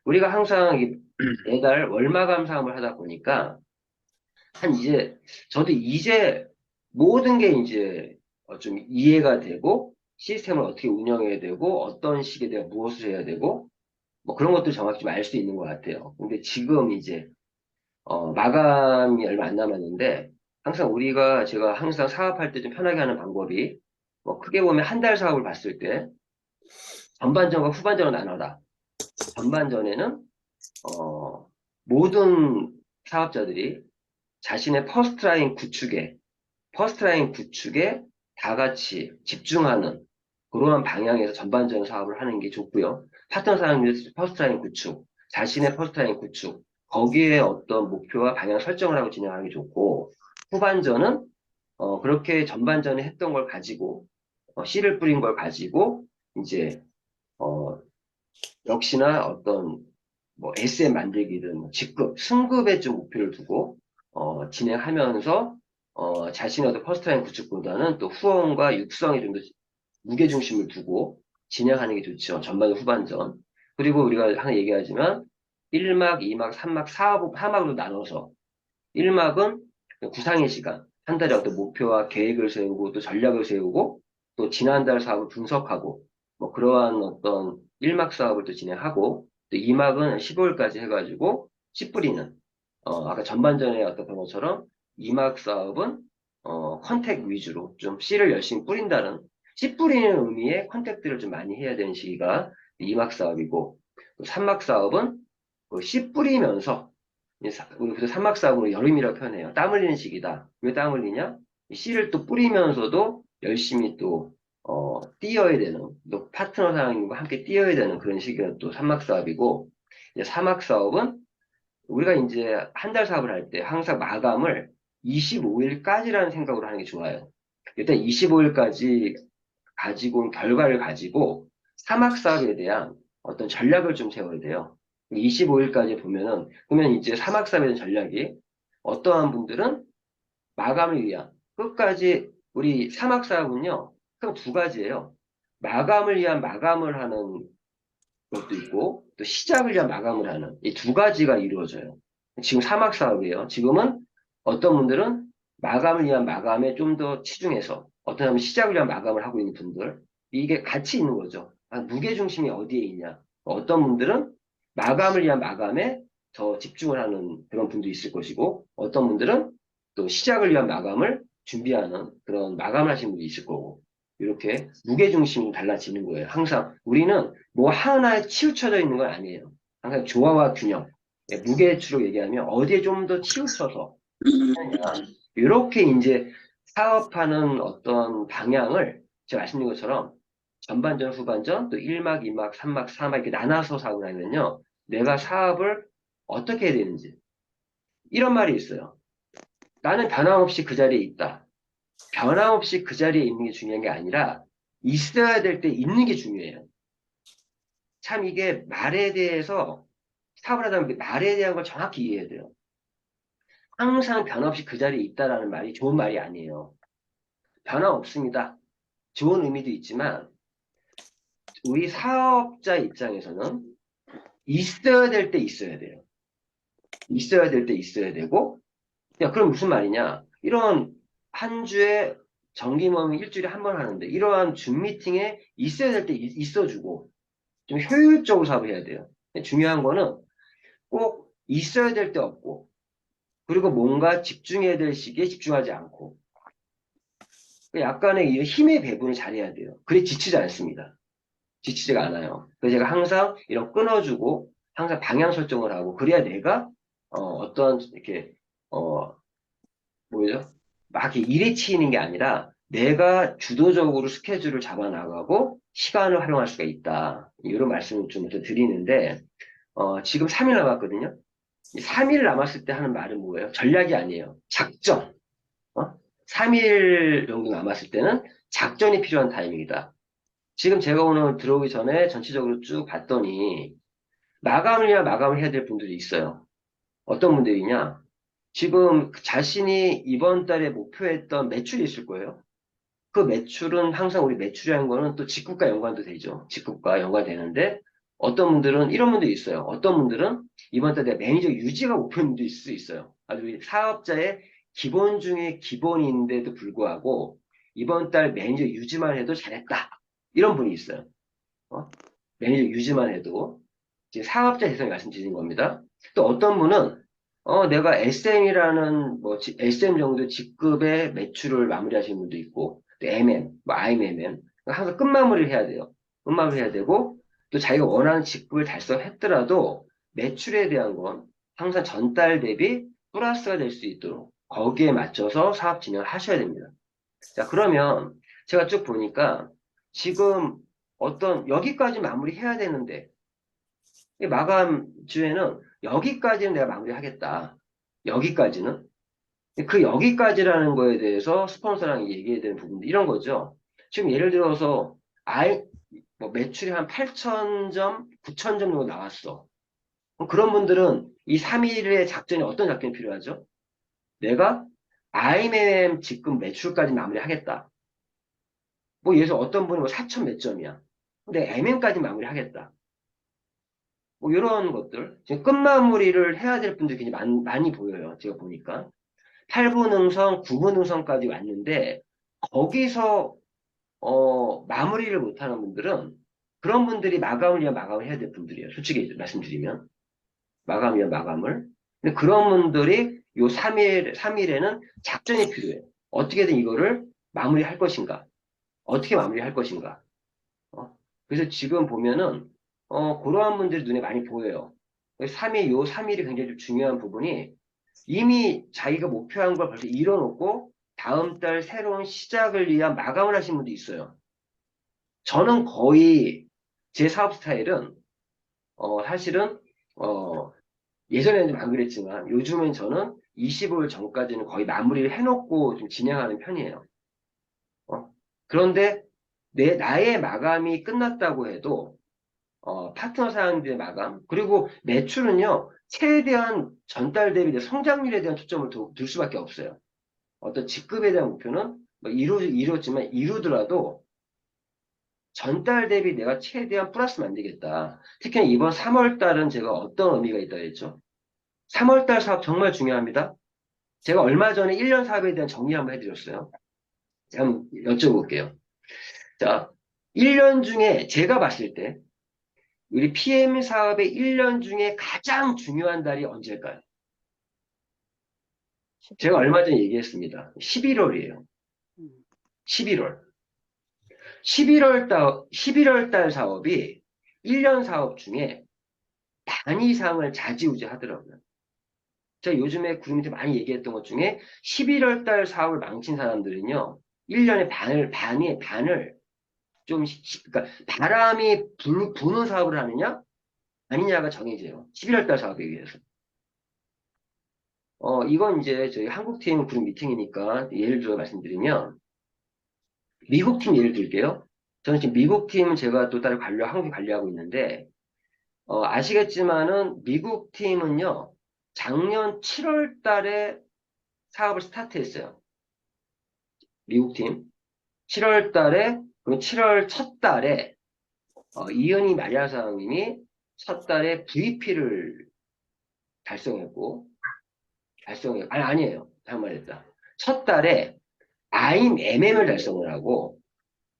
우리가 항상 매달 월마감 사업을 하다 보니까 저도 이제 모든 게 이제 좀 이해가 되고 시스템을 어떻게 운영해야 되고 어떤 시기에 내가 무엇을 해야 되고 뭐 그런 것들 정확히 좀 알 수 있는 것 같아요. 근데 지금 이제 마감이 얼마 안 남았는데 제가 항상 사업할 때 좀 편하게 하는 방법이 뭐 크게 보면 한 달 사업을 봤을 때 전반전과 후반전을 나눠라. 전반전에는 모든 사업자들이 자신의 퍼스트라인 구축에 다 같이 집중하는 그러한 방향에서 전반전 사업을 하는 게 좋고요. 파트너 사람들 퍼스트라인 구축, 자신의 퍼스트라인 구축, 거기에 어떤 목표와 방향 설정을 하고 진행하는 게 좋고, 후반전은 그렇게 전반전에 했던 걸 가지고 씨를 뿌린 걸 가지고 이제 어, 역시나 어떤 뭐 SM 만들기든 뭐 직급, 승급에 좀 목표를 두고 진행하면서 자신의 어떤 퍼스트라인 구축보다는 또 후원과 육성에 좀 더 무게중심을 두고 진행하는 게 좋죠. 전반, 후반전. 그리고 우리가 항상 얘기하지만 1막, 2막, 3막, 4막으로 나눠서 1막은 구상의 시간, 한 달에 어떤 목표와 계획을 세우고 또 전략을 세우고 또 지난달 사업을 분석하고 뭐 그러한 어떤 1막 사업을 또 진행하고 또 2막은 15일까지 해가지고 씨 뿌리는 아까 전반전에 어떤 것처럼 2막 사업은 컨택 위주로 좀 씨를 열심히 뿌린다는 씨 뿌리는 의미의 컨택들을 좀 많이 해야 되는 시기가 2막 사업이고 또 3막 사업은 씨 뿌리면서 우리 그래서 삼막사고로 여름이라고 표현해요. 땀 흘리는 시기다. 왜 땀 흘리냐? 이 씨를 또 뿌리면서도 열심히 또 뛰어야 되는, 또 파트너 사장님과 함께 뛰어야 되는 그런 시기가 또 삼막사업이고, 이제 사막사업은 우리가 이제 한 달 사업을 할 때 항상 마감을 25일까지라는 생각으로 하는 게 좋아요. 일단 25일까지 가지고 온 결과를 가지고 사막사업에 대한 어떤 전략을 좀 세워야 돼요. 25일까지 보면 이제 사막사업에 대한 전략이 어떠한 분들은 마감을 위한 끝까지 우리 사막사업은요, 총 두 가지예요. 마감을 위한 마감을 하는 것도 있고 또 시작을 위한 마감을 하는 이 두 가지가 이루어져요. 지금 사막사업이에요. 지금은 어떤 분들은 마감을 위한 마감에 좀 더 치중해서 어떤 사람은 시작을 위한 마감을 하고 있는 분들 이게 같이 있는 거죠. 무게중심이 어디에 있냐. 어떤 분들은 마감을 위한 마감에 더 집중을 하는 그런 분도 있을 것이고 어떤 분들은 또 시작을 위한 마감을 준비하는 그런 마감을 하시는 분도 있을 거고 이렇게 무게중심이 달라지는 거예요. 항상 우리는 뭐 하나에 치우쳐져 있는 건 아니에요. 항상 조화와 균형. 무게추로 얘기하면 어디에 좀 더 치우쳐서 하느냐. 이렇게 이제 사업하는 어떤 방향을 제가 말씀드린 것처럼 전반전, 후반전, 또 1막, 2막, 3막, 4막 이렇게 나눠서 사업을 하면요. 내가 사업을 어떻게 해야 되는지. 이런 말이 있어요. 나는 변함없이 그 자리에 있다. 변함없이 그 자리에 있는 게 중요한 게 아니라 있어야 될 때 있는 게 중요해요. 참 이게 말에 대해서 사업을 하다 보면 말에 대한 걸 정확히 이해해야 돼요. 항상 변함없이 그 자리에 있다라는 말이 좋은 말이 아니에요. 변함없습니다. 좋은 의미도 있지만 우리 사업자 입장에서는 있어야 될 때 있어야 돼요. 있어야 될 때 있어야 되고 야 그럼 무슨 말이냐 이런 한 주에 정기 모임 일주일에 한 번 하는데 이러한 줌 미팅에 있어야 될 때 있어주고 좀 효율적으로 사업을 해야 돼요. 중요한 거는 꼭 있어야 될 때 없고 그리고 뭔가 집중해야 될 시기에 집중하지 않고 약간의 이 힘의 배분을 잘해야 돼요. 그래 지치지 않습니다. 지치지가 않아요. 그래서 제가 항상 이런 끊어주고 항상 방향 설정을 하고 그래야 내가 어떤 이렇게 어 뭐죠? 막 이렇게 일에 치이는 게 아니라 내가 주도적으로 스케줄을 잡아 나가고 시간을 활용할 수가 있다. 이런 말씀을 좀 드리는데 지금 3일 남았거든요. 이 3일 남았을 때 하는 말은 뭐예요? 전략이 아니에요. 작전. 3일 정도 남았을 때는 작전이 필요한 타이밍이다. 지금 제가 오늘 들어오기 전에 전체적으로 쭉 봤더니 마감을 해야 마감을 해야 될 분들이 있어요. 어떤 분들이냐? 지금 자신이 이번 달에 목표했던 매출이 있을 거예요. 그 매출은 항상 우리 매출이라는 거는 또 직급과 연관도 되죠. 직급과 연관되는데 어떤 분들은 이런 분도 있어요. 어떤 분들은 이번 달에 매니저 유지가 목표인 분도 있을 수 있어요. 아주 사업자의 기본 중에 기본인데도 불구하고 이번 달 매니저 유지만 해도 잘했다. 이런 분이 있어요. 어? 매니저 유지만 해도. 이제 사업자 대상을 말씀드린 겁니다. 또 어떤 분은 내가 SM이라는 SM 정도 직급의 매출을 마무리하시는 분도 있고 또 MM, 뭐 IMM 항상 끝마무리를 해야 돼요. 끝마무리 해야 되고 또 자기가 원하는 직급을 달성했더라도 매출에 대한 건 항상 전달 대비 플러스가 될 수 있도록 거기에 맞춰서 사업 진행을 하셔야 됩니다. 자, 그러면 제가 쭉 보니까 지금 여기까지 마무리해야 되는데 이 마감 주에는 여기까지는 내가 마무리하겠다. 여기까지는. 그 여기까지라는 거에 대해서 스폰서랑 얘기해야 되는 부분들 이런 거죠. 지금 예를 들어서 뭐 매출이 한 8천 점, 9천 점 정도 나왔어. 그럼 그런 분들은 이 3일의 작전이 어떤 작전이 필요하죠? 내가 IMM 지금 매출까지 마무리하겠다. 뭐 예를 들어 어떤 분이 뭐 4천 몇 점이야. 근데 MM까지 마무리하겠다. 뭐 이런 것들 지금 끝마무리를 해야 될 분들이 굉장히 많이 보여요. 제가 보니까 8분 응선, 9분 응선까지 왔는데 거기서 마무리를 못하는 분들은 그런 분들이 마감을 위한 마감을 해야 될 분들이에요. 솔직히 말씀드리면 마감을 위한 마감을. 근데 그런 분들이 요 3일에는 작전이 필요해요. 어떻게든 이거를 마무리할 것인가? 어떻게 마무리할 것인가? 어? 그래서 지금 보면은, 그러한 분들이 눈에 많이 보여요. 3일, 요 3일이 굉장히 좀 중요한 부분이 이미 자기가 목표한 걸 벌써 이뤄놓고 다음 달 새로운 시작을 위한 마감을 하신 분도 있어요. 저는 거의 제 사업 스타일은, 사실은, 예전에는 좀 안 그랬지만 요즘은 저는 25일 전까지는 거의 마무리를 해놓고 좀 진행하는 편이에요. 어? 그런데 나의 마감이 끝났다고 해도 파트너 사항들의 마감, 그리고 매출은요, 최대한 전달 대비 성장률에 대한 초점을 둘 수밖에 없어요. 어떤 직급에 대한 목표는 뭐 이루었지만 이루더라도 전달 대비 내가 최대한 플러스 만들겠다. 특히 이번 3월 달은 제가 어떤 의미가 있다 했죠? 3월 달 사업 정말 중요합니다. 제가 얼마 전에 1년 사업에 대한 정리 한번 해드렸어요. 제가 한번 여쭤볼게요. 자, 1년 중에 제가 봤을 때 우리 PM 사업의 1년 중에 가장 중요한 달이 언제일까요? 제가 11월. 얼마 전에 얘기했습니다. 11월이에요. 음. 11월. 11월 달 사업이 1년 사업 중에 반 이상을 좌지우지 하더라고요. 제가 요즘에 구름이한테 많이 얘기했던 것 중에 11월 달 사업을 망친 사람들은요, 1년에 반을 좀, 그러니까 바람이 부는 사업을 하느냐, 아니냐가 정해져요. 11월 달 사업에 의해서. 이건 이제 저희 한국팀 그룹 미팅이니까 예를 들어 말씀드리면, 미국팀 예를 들게요. 저는 지금 미국팀 제가 또 따로 한국 관리하고 있는데, 아시겠지만은 미국 팀은요, 작년 7월 달에 사업을 스타트했어요. 미국 팀. 7월 달에, 그럼 7월 첫 달에, 이은희 마리아사님이 첫 달에 VP를 아니에요. 잘못 말했다. 첫 달에 IMM을 달성을 하고,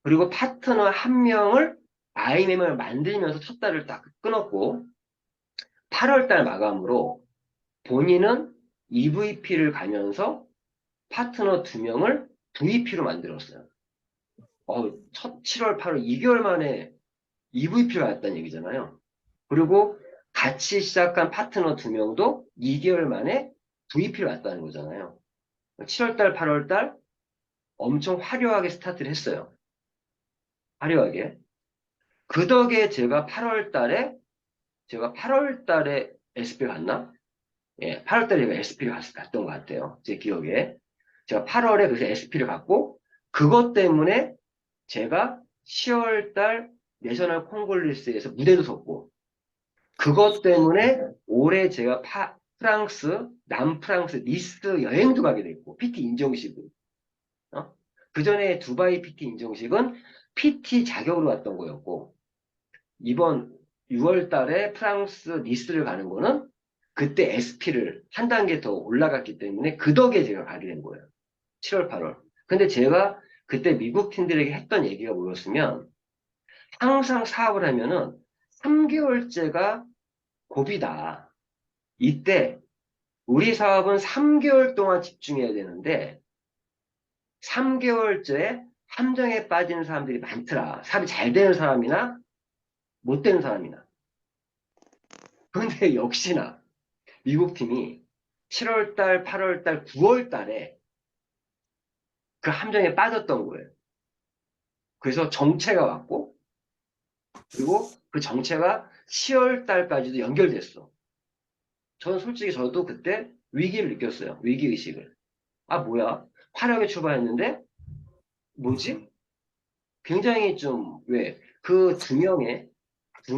그리고 파트너 한 명을 IMM을 만들면서 첫 달을 딱 끊었고, 8월 달 마감으로 본인은 EVP를 가면서 파트너 두 명을 VP로 만들었어요. 첫 7월, 8월 2개월 만에 EVP가 왔다는 얘기잖아요. 그리고 같이 시작한 파트너 두 명도 2개월 만에 VP를 왔다는 거잖아요. 7월 달, 8월 달 엄청 화려하게 스타트를 했어요. 화려하게. 그 덕에 제가 8월 달에 SP 갔나? 예, 8월 달에 제가 SP를 갔던 것 같아요. 제 기억에. 제가 8월에 그래서 SP를 갔고, 그것 때문에 제가 10월 달 내셔널 콩글리스에서 무대도 섰고, 그것 때문에 올해 제가 남프랑스 니스 여행도 가게 됐고, PT 인정식으로. 그 전에 두바이 PT 인정식은 PT 자격으로 왔던 거였고, 이번 6월 달에 프랑스 니스를 가는 거는 그때 SP를 한 단계 더 올라갔기 때문에 그 덕에 제가 가게 된 거예요. 7월, 8월. 근데 제가 그때 미국 팀들에게 했던 얘기가 뭐였으면 항상 사업을 하면은 3개월째가 고비다. 이때 우리 사업은 3개월 동안 집중해야 되는데 3개월째에 함정에 빠지는 사람들이 많더라. 사업이 잘 되는 사람이나 못 되는 사람이나. 그런데 역시나 미국 팀이 7월 달, 8월 달, 9월 달에 그 함정에 빠졌던 거예요. 그래서 정체가 왔고 그리고 그 정체가 10월 달까지도 연결됐어. 저는 솔직히 저도 그때 위기를 느꼈어요. 위기의식을. 아, 뭐야? 화려하게 출발했는데 뭐지? 굉장히 좀, 왜? 그 두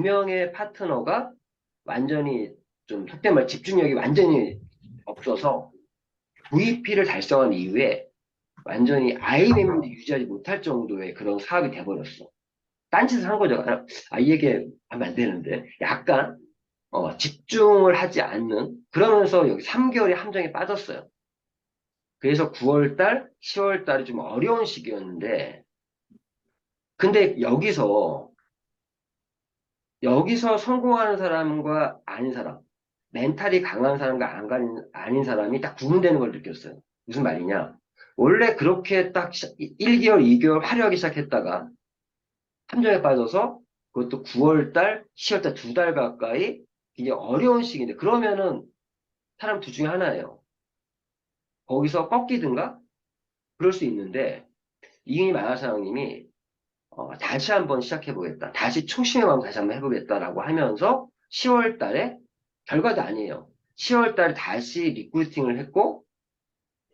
명의 파트너가 완전히 좀, 속된 말 집중력이 완전히 없어서 VP를 달성한 이후에 완전히 IMM도 유지하지 못할 정도의 그런 사업이 돼버렸어. 딴짓을 한 거죠. 이 얘기 하면 안 되는데. 약간, 집중을 하지 않는, 그러면서 여기 3개월이 함정에 빠졌어요. 그래서 9월 달, 10월 달이 좀 어려운 시기였는데, 근데 여기서 성공하는 사람과 아닌 사람, 멘탈이 강한 사람과 아닌 사람이 딱 구분되는 걸 느꼈어요. 무슨 말이냐? 원래 그렇게 딱 1개월, 2개월 화려하게 시작했다가 함정에 빠져서 그것도 9월 달, 10월 달 2달 가까이 이게 어려운 시기인데 그러면은 사람 둘 중에 하나예요. 거기서 꺾이든가 그럴 수 있는데 이은희 만화사장님이 다시 한번 시작해보겠다. 다시 초심의 마음 다시 한번 해보겠다라고 하면서 10월 달에 결과도 아니에요. 10월 달에 다시 리크루팅을 했고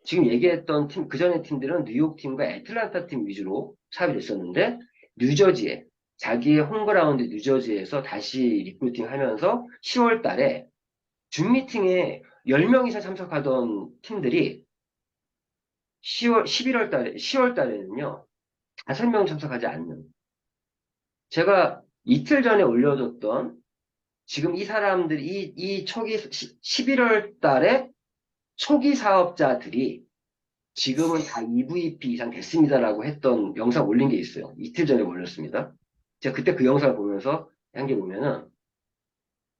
지금 얘기했던 팀, 그전의 팀들은 뉴욕 팀과 애틀란타 팀 위주로 사업이 됐었는데 뉴저지에 자기의 홈그라운드 뉴저지에서 다시 리크루팅 하면서 10월 달에 줌 미팅에 10명 이상 참석하던 팀들이 10월 달에는요, 5명 참석하지 않는. 제가 이틀 전에 올려줬던 지금 이 사람들이 이 초기 11월 달에 초기 사업자들이 지금은 다 EVP 이상 됐습니다라고 했던 영상 올린 게 있어요. 이틀 전에 올렸습니다. 제가 그때 그 영상을 보면서 한 게 보면은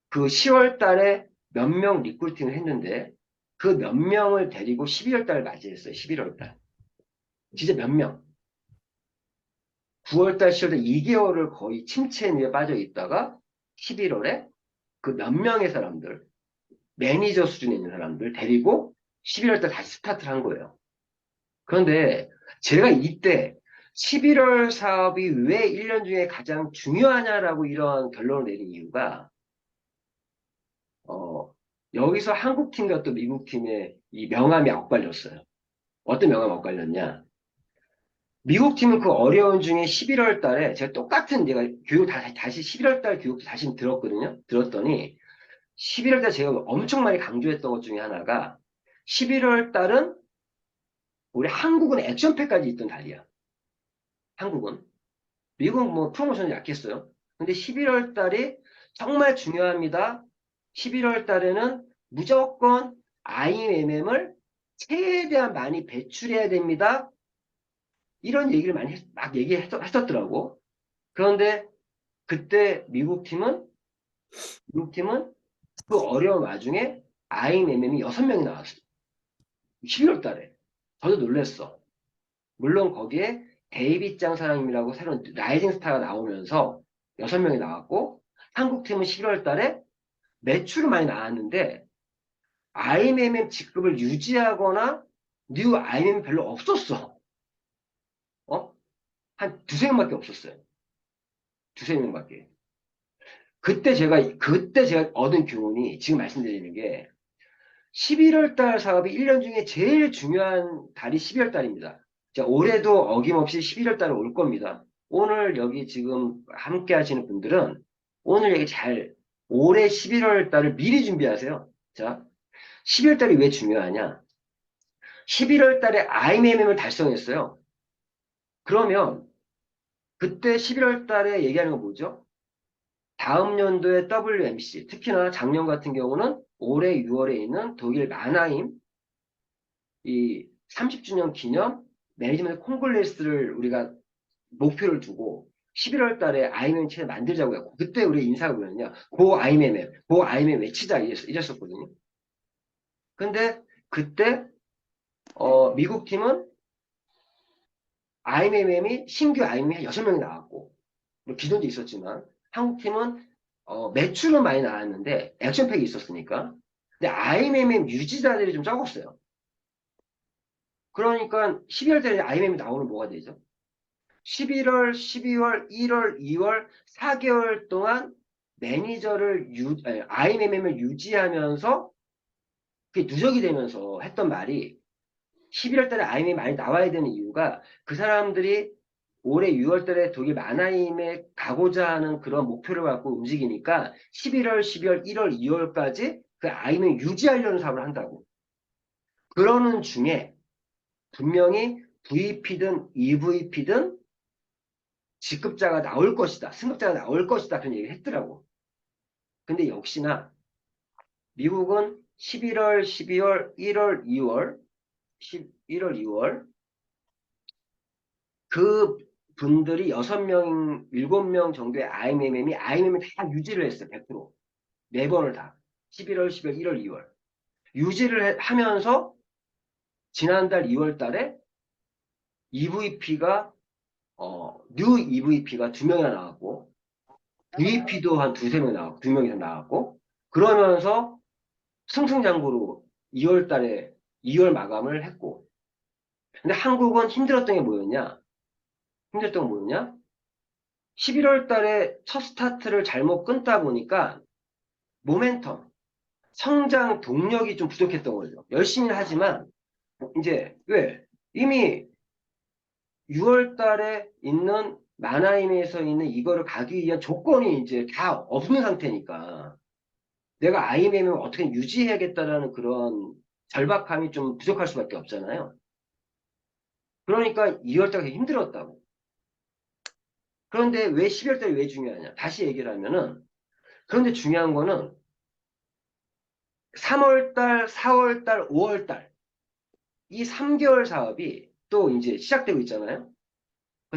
그 10월 달에 몇 명 리크루팅을 했는데 그 몇 명을 데리고 12월 달 맞이했어요. 11월 달. 진짜 몇 명. 9월 달, 10월 달 2개월을 거의 침체에 빠져 있다가 11월에 그 몇 명의 사람들, 매니저 수준에 있는 사람들 데리고 11월 달 다시 스타트를 한 거예요. 그런데 제가 이때 11월 사업이 왜 1년 중에 가장 중요하냐라고 이런 결론을 내린 이유가 어, 여기서 한국 팀과 또 미국 팀의 이 명암이 엇갈렸어요. 어떤 명암이 엇갈렸냐? 미국 팀은 그 어려운 중에 11월 달에 제가 똑같은 제가 다시 11월 달 교육도 다시 들었거든요. 들었더니 11월 달 제가 엄청 많이 강조했던 것 중에 하나가 11월 달은 우리 한국은 액션팩까지 있던 달이야. 한국은. 미국은 뭐 프로모션이 약했어요. 근데 11월 달이 정말 중요합니다. 11월 달에는 무조건 IMM을 최대한 많이 배출해야 됩니다. 이런 얘기를 많이 막 얘기했었더라고. 그런데 그때 미국 팀은 그 어려운 와중에 IMM이 6명이 나왔어. 11월 달에. 저도 놀랬어. 물론 거기에 데이빗 장 사장님이라고 새로운 라이징 스타가 나오면서 6명이 나왔고 한국팀은 11월 달에 매출은 많이 나왔는데 IMM 직급을 유지하거나 뉴 IMM 별로 없었어. 어? 한 두세 명밖에 없었어요. 두세 명밖에. 그때 제가 얻은 교훈이 지금 말씀드리는 게 11월 달 사업이 1년 중에 제일 중요한 달이 12월 달입니다. 자, 올해도 어김없이 11월 달에 올 겁니다. 오늘 여기 지금 함께 하시는 분들은 오늘 얘기 올해 11월 달을 미리 준비하세요. 자, 12월 달이 왜 중요하냐? 11월 달에 IMM을 달성했어요. 그러면 그때 11월 달에 얘기하는 건 뭐죠? 다음 연도에 WMC, 특히나 작년 같은 경우는 올해 6월에 있는 독일 마나임 이 30주년 기념 매니지먼트 콩글레스를 우리가 목표를 두고 11월 달에 IMM을 만들자고 했고, 그때 우리 인사가 뭐였냐? 고 IMM 외치자 이랬었거든요. 근데 그때 미국 팀은 IMM이 신규 IMM이 6명이 나왔고, 뭐 기존도 있었지만 한국 팀은 매출은 많이 나왔는데 액션팩이 있었으니까. 근데 IMM 유지자들이 좀 적었어요. 그러니까 12월 달에 IMM이 나오면 뭐가 되죠? 11월, 12월, 1월, 2월 4개월 동안 매니저를 IMM을 유지하면서 그게 누적이 되면서 했던 말이 11월 달에 IMM이 많이 나와야 되는 이유가 그 사람들이 올해 6월 달에 독일 마나임에 가고자 하는 그런 목표를 갖고 움직이니까 11월, 12월, 1월, 2월까지 그 IMM 유지하려는 사업을 한다고. 그러는 중에 분명히 VP든 EVP든 직급자가 나올 것이다. 승급자가 나올 것이다. 그런 얘기를 했더라고. 근데 역시나 미국은 11월, 12월, 1월, 2월, 1월, 2월 그 분들이 6명, 7명 정도의 IMM을 다 유지를 했어요. 100%. 네 번을 다. 11월, 12월, 1월, 2월. 유지를 하면서 지난달 2월 달에 EVP가, 뉴 EVP가 2명이나 나왔고, VP도 한 두세 명 나왔고, 2명 이상 나왔고, 그러면서 승승장구로 2월 달에 2월 마감을 했고. 근데 한국은 힘들었던 게 뭐였냐? 힘들었던 게 뭐였냐? 11월 달에 첫 스타트를 잘못 끊다 보니까 모멘텀, 성장 동력이 좀 부족했던 거죠. 열심히 하지만 이제 왜? 이미 6월 달에 있는 마나임에서 있는 이거를 가기 위한 조건이 이제 다 없는 상태니까 내가 IMM을 어떻게 유지해야겠다라는 그런 절박함이 좀 부족할 수밖에 없잖아요. 그러니까 2월 달에 힘들었다고. 그런데 왜 12월 달이 왜 중요하냐? 다시 얘기를 하면은 그런데 중요한 거는 3월 달, 4월 달, 5월 달 이 3개월 사업이 또 이제 시작되고 있잖아요.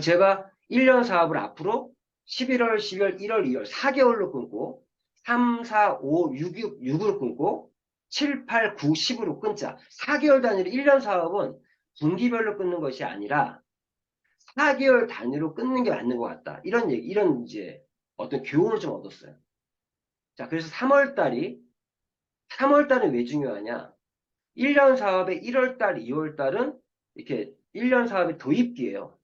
제가 1년 사업을 앞으로 11월, 12월, 1월, 2월 4개월로 끊고 3, 4, 5, 6으로 끊고 7, 8, 9, 10으로 끊자. 4개월 단위로 1년 사업은 분기별로 끊는 것이 아니라 4개월 단위로 끊는 게 맞는 것 같다. 이런 얘기, 이런 이제 어떤 교훈을 좀 얻었어요. 자, 그래서 3월 달은 왜 중요하냐? 1년 사업의 1월 달, 2월 달은 이렇게 1년 사업의 도입기예요.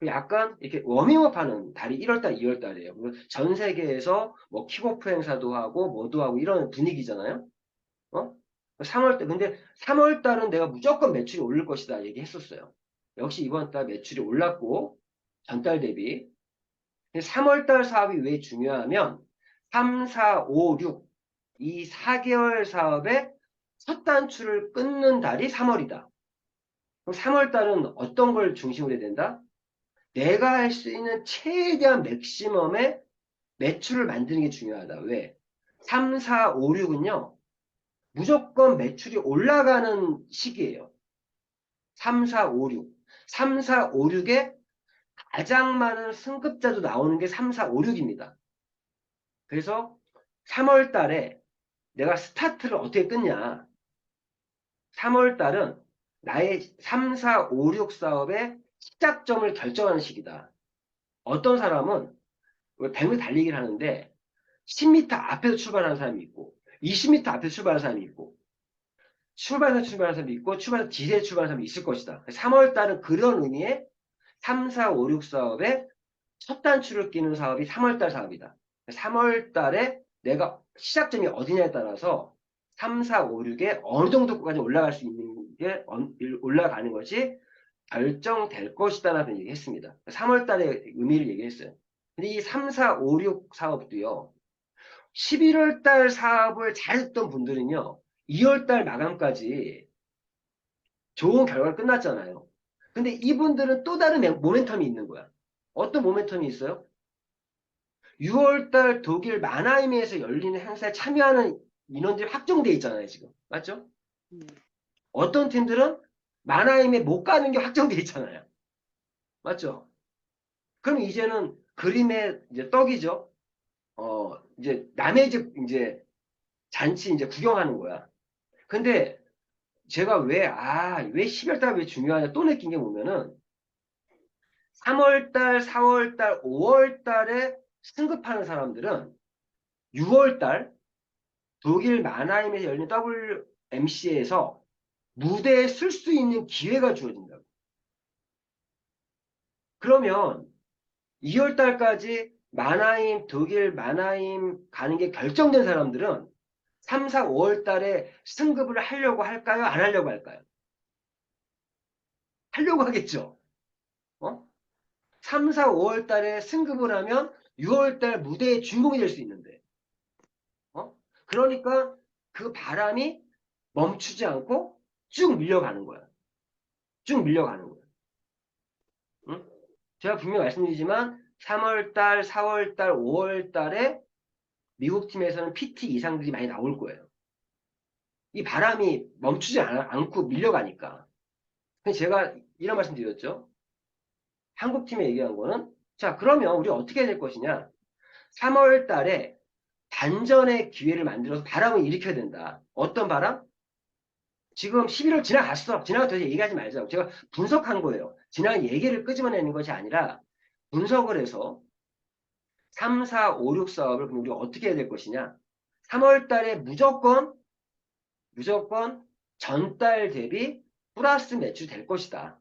약간 이렇게 워밍업 하는 달이 1월달, 2월달이에요. 전 세계에서 뭐 킥오프 행사도 하고 뭐도 하고 이런 분위기잖아요. 어? 3월달, 근데 3월달은 내가 무조건 매출이 오를 것이다 얘기했었어요. 역시 이번 달 매출이 올랐고, 전달 대비. 3월달 사업이 왜 중요하면 3, 4, 5, 6, 이 4개월 사업의 첫 단추를 끊는 달이 3월이다. 그럼 3월달은 어떤 걸 중심으로 해야 된다? 내가 할 수 있는 최대한 맥시멈의 매출을 만드는 게 중요하다. 왜? 3, 4, 5, 6은요. 무조건 매출이 올라가는 시기예요. 3, 4, 5, 6. 3, 4, 5, 6에 가장 많은 승급자도 나오는 게 3, 4, 5, 6입니다. 그래서 3월 달에 내가 스타트를 어떻게 끊냐. 3월 달은 나의 3, 4, 5, 6 사업의 시작점을 결정하는 시기다. 어떤 사람은 100m 달리기를 하는데 10m 앞에서 출발하는 사람이 있고 20m 앞에서 출발하는 사람이 있고 출발해서 사람이 있고 출발해서 뒤에 출발하는 사람이 있을 것이다. 3월 달은 그런 의미의 3, 4, 5, 6 사업의 첫 단추를 끼는 사업이 3월 달 사업이다. 3월 달에 내가 시작점이 어디냐에 따라서 3, 4, 5, 6에 어느 정도까지 올라갈 수 있는 게 올라가는 것이 결정될 것이다라는 얘기했습니다. 3월 달의 의미를 얘기했어요. 근데 이 3, 4, 5, 6 사업도요. 11월 달 사업을 잘했던 분들은요. 2월 달 마감까지 좋은 결과가 끝났잖아요. 근데 이분들은 또 다른 모멘텀이 있는 거야. 어떤 모멘텀이 있어요? 6월달 독일 마나임에서 열리는 행사에 참여하는 인원들이 확정돼 있잖아요, 지금. 맞죠? 음, 어떤 팀들은 마나임에 못 가는 게 확정돼 있잖아요. 맞죠? 그럼 이제는 그림의 이제 떡이죠. 이제 남의 집 이제 잔치 이제 구경하는 거야. 근데 제가 왜 12월 달 왜 중요하냐 또 느낀 게 보면은 3월 달, 4월 달, 5월 달에 승급하는 사람들은 6월 달 독일 마나임에서 열린 WMC에서 무대에 쓸 수 있는 기회가 주어진다고. 그러면 2월 달까지 독일 마나임 가는 게 결정된 사람들은 3, 4, 5월 달에 승급을 하려고 할까요? 안 하려고 할까요? 하려고 하겠죠. 어? 3, 4, 5월 달에 승급을 하면 6월 달 무대의 주인공이 될 수 있는데. 그러니까 그 바람이 멈추지 않고 쭉 밀려가는 거야. 쭉 밀려가는 거야. 응? 제가 분명히 말씀드리지만 3월 달, 4월 달, 5월 달에 미국 팀에서는 PT 이상들이 많이 나올 거예요. 이 바람이 멈추지 않고 밀려가니까. 그래서 제가 이런 말씀 드렸죠. 한국 팀에 얘기한 거는 자, 그러면 우리 어떻게 해야 될 것이냐? 3월 달에 반전의 기회를 만들어서 바람을 일으켜야 된다. 어떤 바람? 지금 11월 지나갔어. 지나가도 더 얘기하지 말자고. 제가 분석한 거예요. 지나간 얘기를 끄집어내는 것이 아니라 분석을 해서 3, 4, 5, 6 사업을 그럼 우리가 어떻게 해야 될 것이냐. 3월 달에 무조건 전달 대비 플러스 매출 될 것이다.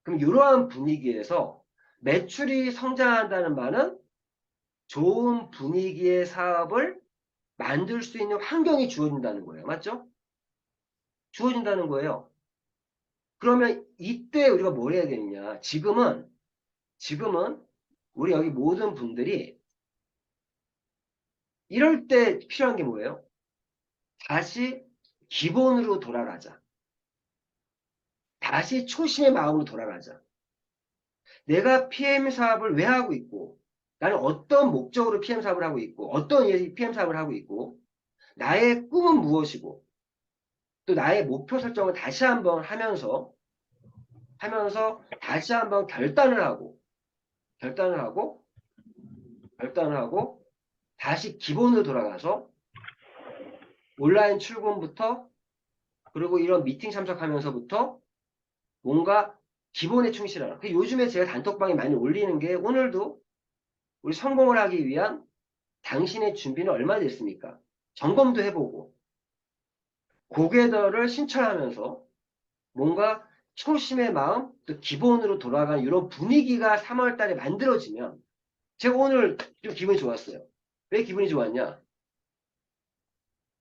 그럼 이러한 분위기에서 매출이 성장한다는 말은 좋은 분위기의 사업을 만들 수 있는 환경이 주어진다는 거예요. 맞죠? 주어진다는 거예요. 그러면 이때 우리가 뭘 해야 되느냐. 지금은 우리 여기 모든 분들이 이럴 때 필요한 게 뭐예요? 다시 기본으로 돌아가자. 다시 초심의 마음으로 돌아가자. 내가 PM 사업을 왜 하고 있고, 나는 어떤 목적으로 PM 사업을 하고 있고, 어떤 PM 사업을 하고 있고, 나의 꿈은 무엇이고, 또 나의 목표 설정을 다시 한번 하면서 다시 한번 결단을 하고, 결단을 하고, 다시 기본으로 돌아가서 온라인 출근부터 그리고 이런 미팅 참석하면서부터 뭔가 기본에 충실하라. 요즘에 제가 단톡방에 많이 올리는 게 오늘도 우리 성공을 하기 위한 당신의 준비는 얼마나 됐습니까? 점검도 해보고 고개더를 신청하면서 뭔가 초심의 마음, 또 기본으로 돌아가는 이런 분위기가 3월 달에 만들어지면 제가 오늘 좀 기분이 좋았어요. 왜 기분이 좋았냐?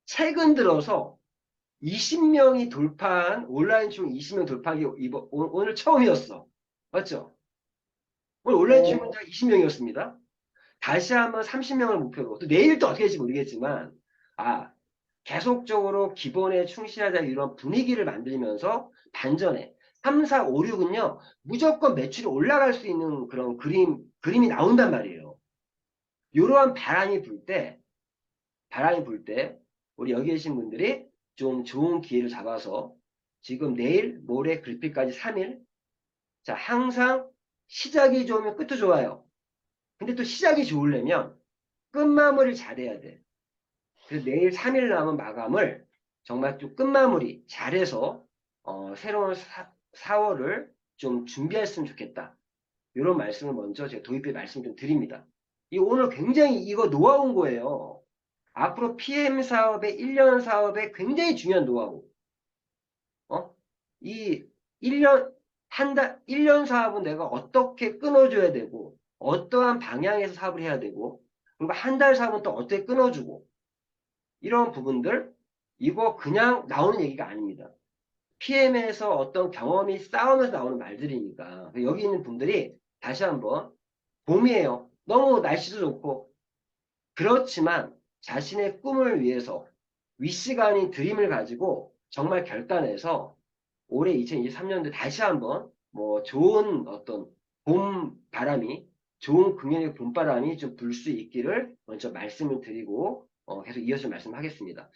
최근 들어서 20명이 돌파한 온라인 중 20명 돌파한 게 오늘 처음이었어. 맞죠? 오늘 온라인 출근자가 20명이었습니다. 다시 한번 30명을 목표로 또 내일 또 어떻게 될지 모르겠지만 계속적으로 기본에 충실하자 이런 분위기를 만들면서 반전에 3, 4, 5, 6은요 무조건 매출이 올라갈 수 있는 그런 그림이 나온단 말이에요. 이러한 바람이 불 때 우리 여기 계신 분들이 좀 좋은 기회를 잡아서 지금 내일 모레 글피까지 3일 자 항상 시작이 좋으면 끝도 좋아요. 근데 또 시작이 좋으려면 끝마무리를 잘해야 돼. 그래서 내일 3일 남은 마감을 정말 좀 끝마무리 잘해서 새로운 4월을 좀 준비했으면 좋겠다. 이런 말씀을 먼저 제가 도입해 말씀 좀 드립니다. 이 오늘 굉장히 이거 노하우인 거예요. 앞으로 PM 사업의 1년 사업에 굉장히 중요한 노하우. 이 1년, 1년 사업은 내가 어떻게 끊어줘야 되고, 어떠한 방향에서 사업을 해야 되고, 그리고 한 달 사업은 또 어떻게 끊어주고, 이런 부분들, 이거 그냥 나오는 얘기가 아닙니다. PM에서 어떤 경험이 쌓으면서 나오는 말들이니까, 여기 있는 분들이 다시 한번, 봄이에요. 너무 날씨도 좋고, 그렇지만 자신의 꿈을 위해서 위시가 아닌 드림을 가지고 정말 결단해서 올해 2023년도에 다시 한번 뭐 좋은 어떤 봄 바람이 좋은 긍정의 봄바람이 좀 불 수 있기를 먼저 말씀을 드리고 계속 이어서 말씀하겠습니다.